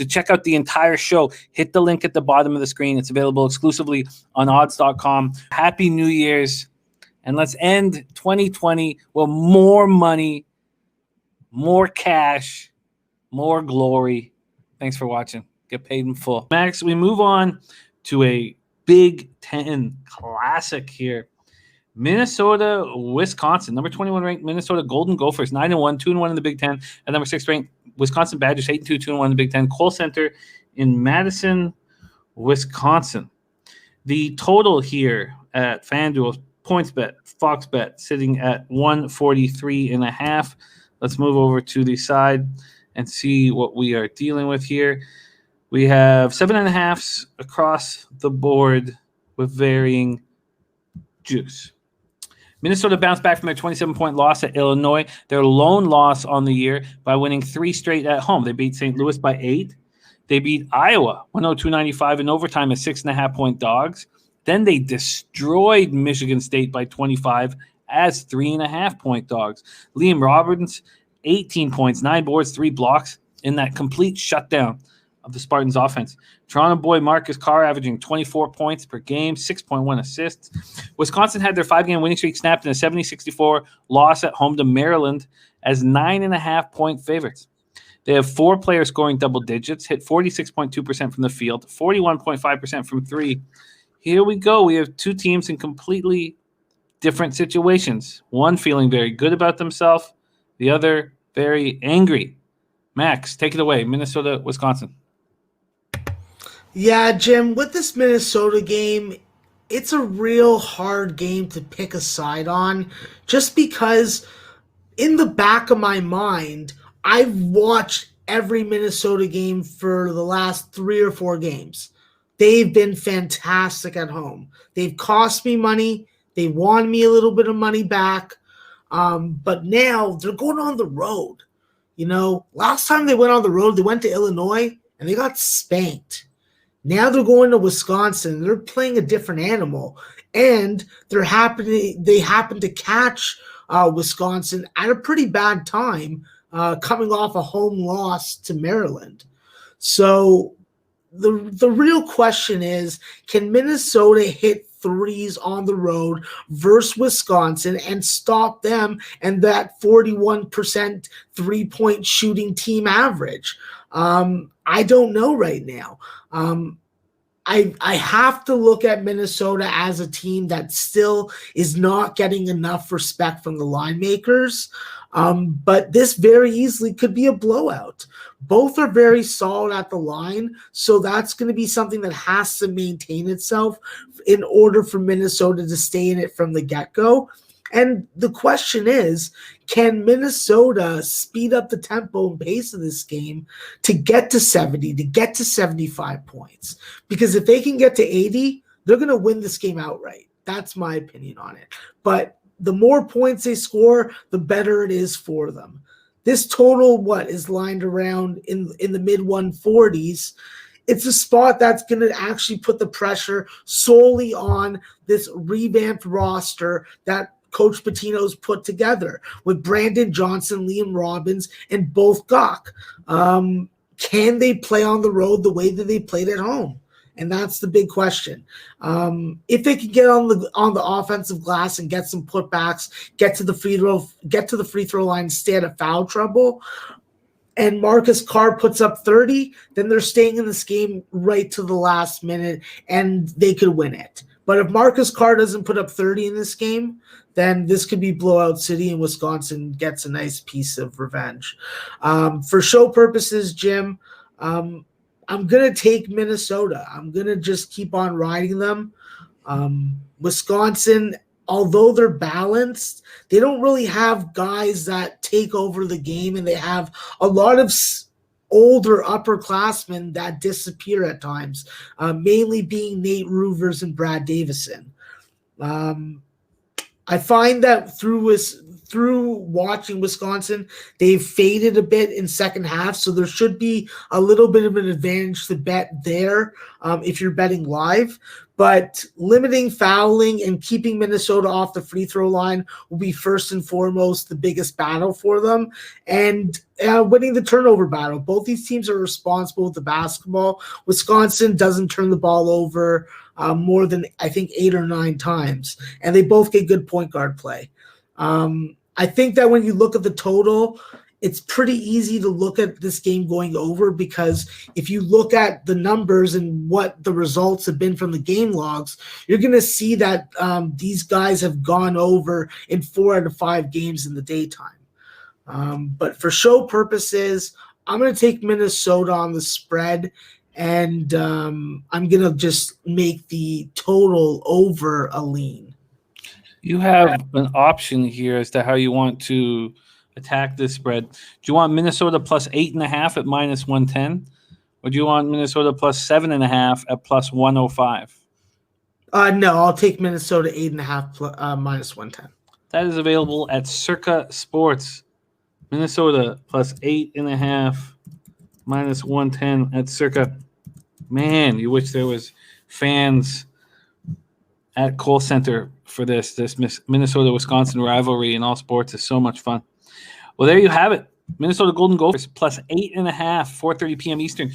To check out the entire show, hit the link at the bottom of the screen. It's available exclusively on odds.com. Happy New Year's. And let's end 2020 with more money, more cash, more glory. Thanks for watching. Get paid in full. Max, we move on to a Big Ten classic here. Minnesota, Wisconsin. Number 21 ranked Minnesota Golden Gophers, 9-1, 2-1 in the Big Ten. And number 6 ranked Wisconsin Badgers, 8-2, 2-1 in the Big Ten. Kohl Center in Madison, Wisconsin. The total here at FanDuel, PointsBet, FoxBet, sitting at 143.5. Let's move over to the side and see what we are dealing with here. We have 7.5s across the board with varying juice. Minnesota bounced back from their 27-point loss at Illinois, their lone loss on the year, by winning 3 straight at home. They beat St. Louis by 8. They beat Iowa 102-95 in overtime as 6.5-point dogs. Then they destroyed Michigan State by 25 as 3.5-point dogs. Liam Roberts, 18 points, 9 boards, 3 blocks in that complete shutdown of the Spartans offense. Toronto boy Marcus Carr averaging 24 points per game, 6.1 assists. Wisconsin had their 5-game winning streak snapped in a 70-64 loss at home to Maryland as 9.5-point favorites. They have 4 players scoring double digits, hit 46.2% from the field, 41.5% from 3. Here we go. We have 2 teams in completely different situations. One feeling very good about themselves, the other very angry. Max, take it away. Minnesota, Wisconsin. Yeah, Jim, with this Minnesota game, it's a real hard game to pick a side on just because in the back of my mind, I've watched every Minnesota game for the last 3 or 4 games. They've been fantastic at home. They've cost me money. They won me a little bit of money back. But now they're going on the road. You know, last time they went on the road, they went to Illinois and they got spanked. Now they're going to Wisconsin. They're playing a different animal. And they happen to catch Wisconsin at a pretty bad time, coming off a home loss to Maryland. So the real question is, can Minnesota hit threes on the road versus Wisconsin and stop them and that 41% three-point shooting team average? I don't know right now. I have to look at Minnesota as a team that still is not getting enough respect from the line makers. But this very easily could be a blowout. Both are very solid at the line, so that's going to be something that has to maintain itself in order for Minnesota to stay in it from the get-go. And the question is, can Minnesota speed up the tempo and pace of this game to get to 70, to get to 75 points? Because if they can get to 80, they're going to win this game outright. That's my opinion on it. But the more points they score, the better it is for them. This total, is lined around in the mid-140s. It's a spot that's going to actually put the pressure solely on this revamped roster that Coach Pitino's put together with Brandon Johnson, Liam Robbins, and both Gok. Can they play on the road the way that they played at home? And that's the big question. If they can get on the offensive glass and get some putbacks, get to the free throw line, stay out of foul trouble, and Marcus Carr puts up 30, then they're staying in this game right to the last minute, and they could win it. But if Marcus Carr doesn't put up 30 in this game, then this could be blowout city, and Wisconsin gets a nice piece of revenge. For show purposes, Jim, I'm going to take Minnesota. I'm going to just keep on riding them. Wisconsin, although they're balanced, they don't really have guys that take over the game, and they have a lot of older upperclassmen that disappear at times, mainly being Nate Roovers and Brad Davison. I find that through watching Wisconsin, they've faded a bit in second half, so there should be a little bit of an advantage to bet there if you're betting live. But limiting fouling and keeping Minnesota off the free throw line will be first and foremost the biggest battle for them. And winning the turnover battle. Both these teams are responsible with the basketball. Wisconsin doesn't turn the ball over more than, I think, 8 or 9 times. And they both get good point guard play. I think that when you look at the total, it's pretty easy to look at this game going over, because if you look at the numbers and what the results have been from the game logs, you're going to see that these guys have gone over in 4 out of 5 games in the daytime. But for show purposes, I'm going to take Minnesota on the spread, and I'm going to just make the total over a lean. You have an option here as to how you want to attack this spread. Do you want Minnesota plus 8.5 at minus 110? Or do you want Minnesota plus 7.5 at plus 105? No, I'll take Minnesota 8.5 minus 110. That is available at Circa Sports. Minnesota plus 8.5 minus 110 at Circa. Man, you wish there was fans at Kohl Center for this Minnesota-Wisconsin rivalry in all sports. Is so much fun. Well, there you have it. Minnesota Golden Gophers plus 8.5, 4:30 p.m. Eastern.